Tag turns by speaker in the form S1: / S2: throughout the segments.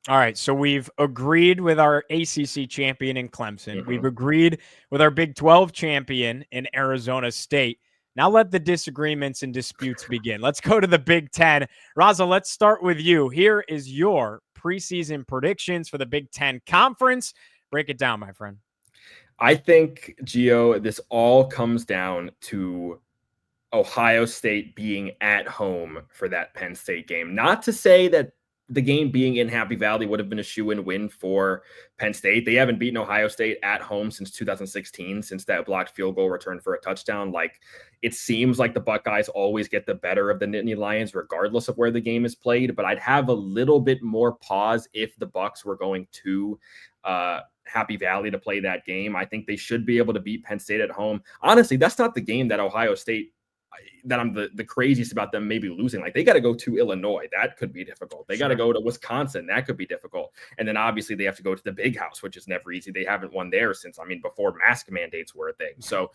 S1: All right, so we've agreed with our ACC champion in Clemson. We've
S2: Hmm.
S1: agreed with our Big 12 champion in Arizona State. Now let the disagreements and disputes begin. Let's go to the Big 10. Raza, let's start with you. Here is your preseason predictions for the Big 10 conference. Break it down, my friend.
S2: I think, Gio, this all comes down to Ohio State being at home for that Penn State game. Not to say that the game being in Happy Valley would have been a shoe-in win for Penn State. They haven't beaten Ohio State at home since 2016, since that blocked field goal return for a touchdown. Like, it seems like the Buckeyes always get the better of the Nittany Lions, regardless of where the game is played. But I'd have a little bit more pause if the Bucks were going to Happy Valley to play that game. I think they should be able to beat Penn State at home. Honestly, that's not the game that Ohio State that I'm the craziest about them maybe losing. Like, they got to go to Illinois. That could be difficult. They got to go to Wisconsin. That could be difficult. And then obviously they have to go to the Big House, which is never easy. They haven't won there since, before mask mandates were a thing. So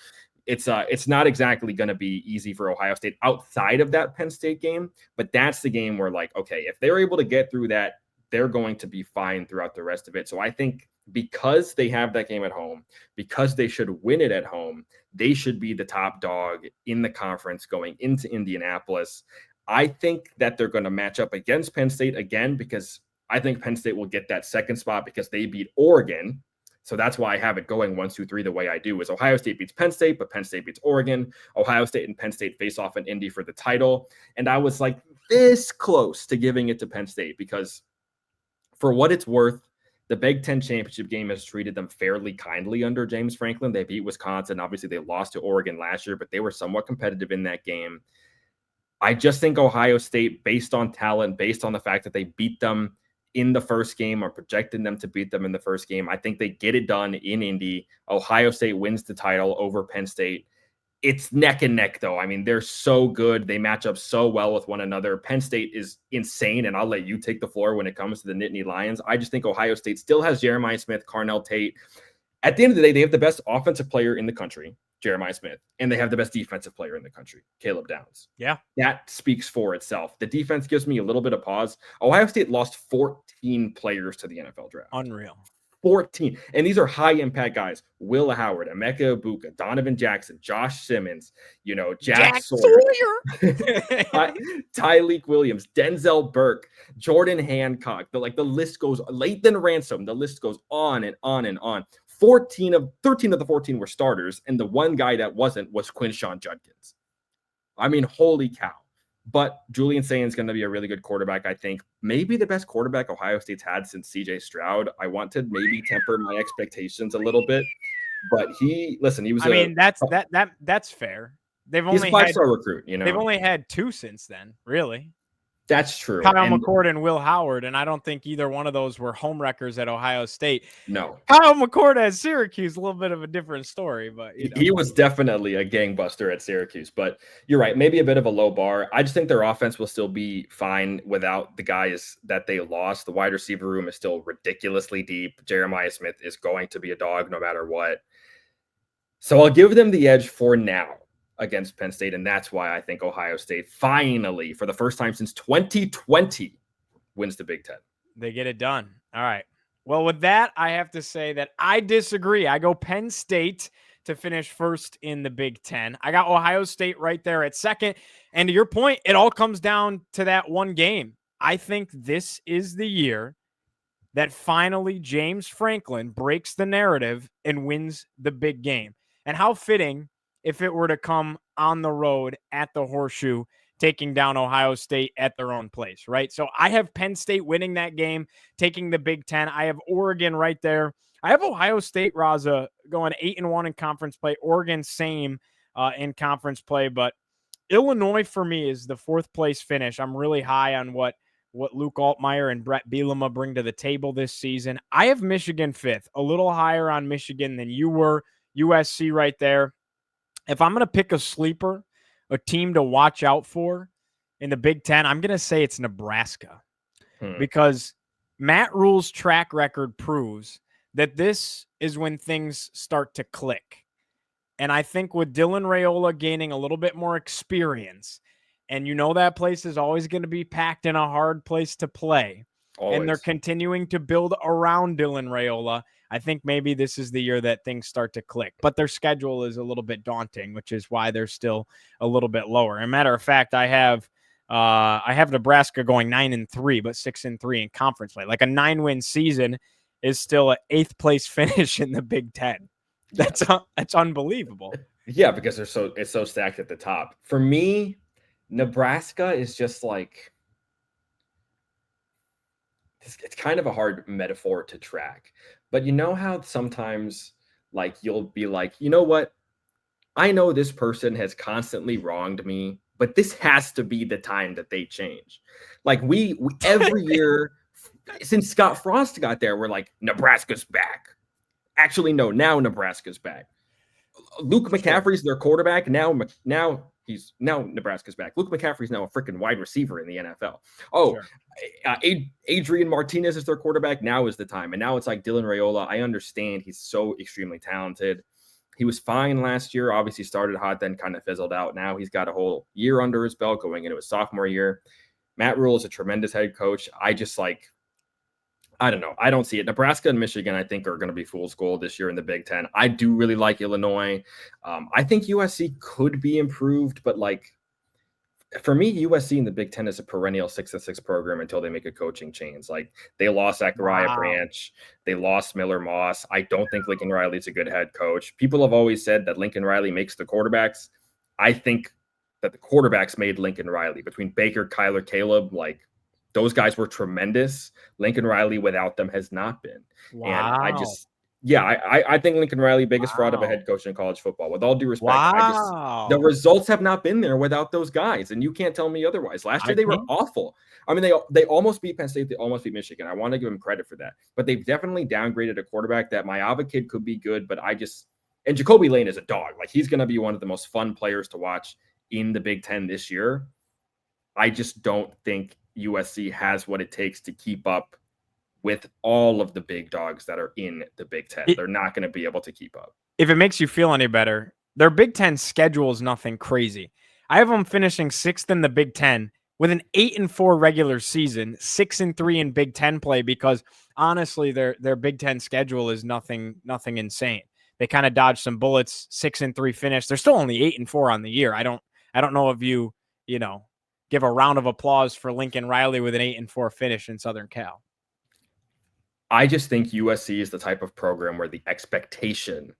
S2: it's not exactly going to be easy for Ohio State outside of that Penn State game. But that's the game where, like, okay, if they're able to get through that, they're going to be fine throughout the rest of it. So I think because they have that game at home, because they should win it at home, they should be the top dog in the conference going into Indianapolis. I think that they're going to match up against Penn State again, because I think Penn State will get that second spot because they beat Oregon. So that's why I have it going 1, 2, 3 the way I do. Is Ohio State beats Penn State, but Penn State beats Oregon. Ohio State and Penn State face off in Indy for the title. And I was like this close to giving it to Penn State because, for what it's worth, the Big Ten championship game has treated them fairly kindly under James Franklin. They beat Wisconsin. Obviously, they lost to Oregon last year, but they were somewhat competitive in that game. I just think Ohio State, based on talent, based on the fact that they beat them in the first game or projecting them to beat them in the first game, I think they get it done in Indy. Ohio State wins the title over Penn State. It's neck and neck, though. They're so good. They match up so well with one another. Penn State is insane, and I'll let you take the floor when it comes to the Nittany Lions. I just think Ohio State still has Jeremiah Smith, Carnell Tate. At the end of the day, they have the best offensive player in the country, Jeremiah Smith, and they have the best defensive player in the country, Caleb Downs.
S1: Yeah.
S2: That speaks for itself. The defense gives me a little bit of pause. Ohio State lost 14 players to the NFL draft.
S1: Unreal.
S2: 14. And these are high impact guys. Will Howard, Emeka Ibuka, Donovan Jackson, Josh Simmons, Jack Sawyer. Tyleek Williams, Denzel Burke, Jordan Hancock. The list goes, Lathan Ransom. The list goes on and on and on. 13 of the 14 were starters, and the one guy that wasn't was Quinshawn Judkins. Holy cow. But Julian Sayin is going to be a really good quarterback, I think. Maybe the best quarterback Ohio State's had since C.J. Stroud. I want to maybe temper my expectations a little bit. But he was
S1: that's fair.
S2: He's a 5-star recruit,
S1: They've only had 2 since then, really.
S2: That's true.
S1: Kyle McCord and Will Howard, and I don't think either one of those were home wreckers at Ohio State.
S2: No.
S1: Kyle McCord at Syracuse, a little bit of a different story, but
S2: he was definitely a gangbuster at Syracuse. But you're right, maybe a bit of a low bar. I just think their offense will still be fine without the guys that they lost. The wide receiver room is still ridiculously deep. Jeremiah Smith is going to be a dog no matter what. So I'll give them the edge for now against Penn State, and that's why I think Ohio State finally, for the first time since 2020, wins the Big Ten.
S1: They get it done. All right. Well, with that, I have to say that I disagree. I go Penn State to finish first in the Big Ten. I got Ohio State right there at second. And to your point, it all comes down to that one game. I think this is the year that finally James Franklin breaks the narrative and wins the big game. And how fitting if it were to come on the road at the Horseshoe, taking down Ohio State at their own place, right? So I have Penn State winning that game, taking the Big Ten. I have Oregon right there. I have Ohio State, Raza, going 8-1 in conference play. Oregon, same in conference play. But Illinois, for me, is the 4th place finish. I'm really high on what Luke Altmaier and Brett Bielema bring to the table this season. I have Michigan 5th, a little higher on Michigan than you were. USC right there. If I'm going to pick a sleeper, a team to watch out for in the Big Ten, I'm going to say it's Nebraska. Because Matt Rule's track record proves that this is when things start to click. And I think with Dylan Raiola gaining a little bit more experience, and that place is always going to be packed and a hard place to play, and they're
S2: Always.
S1: continuing to build around Dylan Raiola, I think maybe this is the year that things start to click. But their schedule is a little bit daunting, which is why they're still a little bit lower. As a matter of fact, I have Nebraska going 9-3, but 6-3 in conference play. Like a 9-win season is still an 8th place finish in the Big Ten. That's unbelievable.
S2: Yeah, because it's so stacked at the top. For me, Nebraska is just like it's kind of a hard metaphor to track. But you know how sometimes like you'll be like, you know what? I know this person has constantly wronged me, but this has to be the time that they change. Like we every year since Scott Frost got there, we're like, Nebraska's back. Actually, no, now Nebraska's back. Luke McCaffrey's their quarterback. Now Nebraska's back. Luke McCaffrey's now a freaking wide receiver in the NFL. Oh, Adrian Martinez is their quarterback. Now is the time. And now it's like Dylan Raiola. I understand he's so extremely talented. He was fine last year. Obviously started hot, then kind of fizzled out. Now he's got a whole year under his belt going into his sophomore year. Matt Rule is a tremendous head coach. I don't know. I don't see it. Nebraska and Michigan, I think, are going to be fool's gold this year in the Big Ten. I do really like Illinois. I think USC could be improved, but like for me, USC in the Big Ten is a perennial 6-6 program until they make a coaching change. Like they lost Zachariah Branch, they lost Miller Moss. I don't think Lincoln Riley's a good head coach. People have always said that Lincoln Riley makes the quarterbacks. I think that the quarterbacks made Lincoln Riley. Between Baker, Kyler, Caleb, like those guys were tremendous. Lincoln Riley without them has not been. And I think Lincoln Riley, biggest fraud of a head coach in college football. With all due respect, the results have not been there without those guys. And you can't tell me otherwise. Last year, they were awful. I mean, they almost beat Penn State. They almost beat Michigan. I want to give them credit for that. But they've definitely downgraded a quarterback. That Maiyava kid could be good, but and Jacoby Lane is a dog. Like he's going to be one of the most fun players to watch in the Big Ten this year. I just don't think USC has what it takes to keep up with all of the big dogs that are in the Big Ten. They're not going to be able to keep up.
S1: If it makes you feel any better, their Big Ten schedule is nothing crazy. I have them finishing 6th in the Big Ten with an 8-4 regular season, 6-3 in Big Ten play, because honestly, their Big Ten schedule is nothing insane. They kind of dodged some bullets, 6-3 finish. They're still only 8-4 on the year. I don't know if you give a round of applause for Lincoln Riley with an 8-4 finish in Southern Cal.
S2: I just think USC is the type of program where the expectation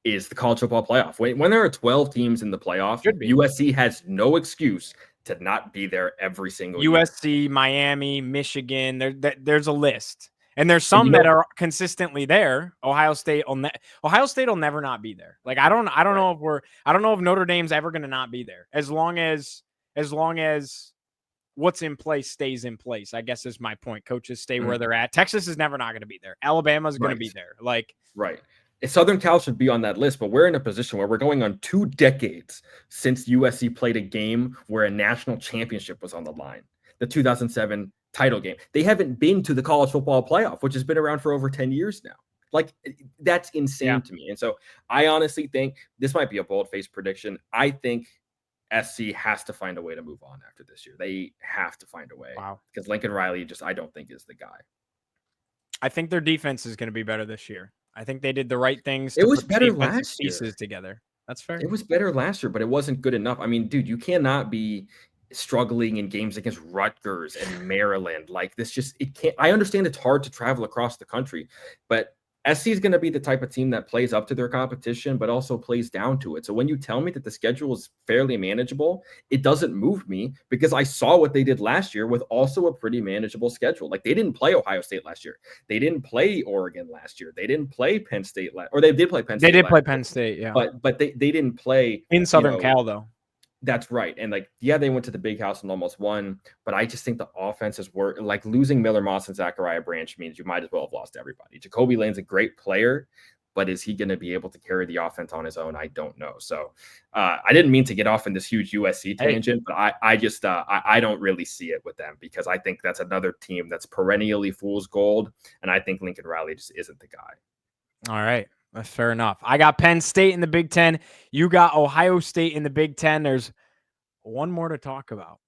S2: is the college football playoff. When there are 12 teams in the playoff, USC has no excuse to not be there every single year.
S1: USC, Miami, Michigan, there's a list. And there's some that are consistently there. Ohio State will never not be there. Like I don't know if Notre Dame's ever going to not be there as long as what's in place stays in place, I guess is my point. Coaches stay where they're at. Texas is never not going to be there. Alabama's going to be there.
S2: Right. Southern Cal should be on that list, but we're in a position where we're going on 2 decades since USC played a game where a national championship was on the line. The 2007 title game. They haven't been to the college football playoff, which has been around for over 10 years now. Like that's insane to me. And so I honestly think this might be a bold-faced prediction. I think SC has to find a way to move on after this year. They have to find a way.
S1: Wow.
S2: Because Lincoln Riley I don't think is the guy.
S1: I think their defense is going to be better this year. I think they did the right things.
S2: It was better last year.
S1: Pieces together. That's fair.
S2: It was better last year, but it wasn't good enough. I mean, dude, you cannot be struggling in games against Rutgers and Maryland. Like this it can't. I understand it's hard to travel across the country, but SC is going to be the type of team that plays up to their competition, but also plays down to it. So when you tell me that the schedule is fairly manageable, it doesn't move me because I saw what they did last year with also a pretty manageable schedule. Like they didn't play Ohio State last year. They didn't play Oregon last year. They didn't play Penn State or they did play Penn State.
S1: They did play Penn State, yeah.
S2: But they didn't play
S1: in Southern Cal though.
S2: That's right. And they went to the big house and almost won, but I just think the offenses were like losing Miller Moss and Zachariah Branch means you might as well have lost everybody. Jacoby Lane's a great player, but is he going to be able to carry the offense on his own? I don't know. So I didn't mean to get off in this huge USC tangent, but I don't really see it with them because I think that's another team that's perennially fool's gold. And I think Lincoln Riley just isn't the guy.
S1: All right. That's fair enough. I got Penn State in the Big Ten. You got Ohio State in the Big Ten. There's one more to talk about.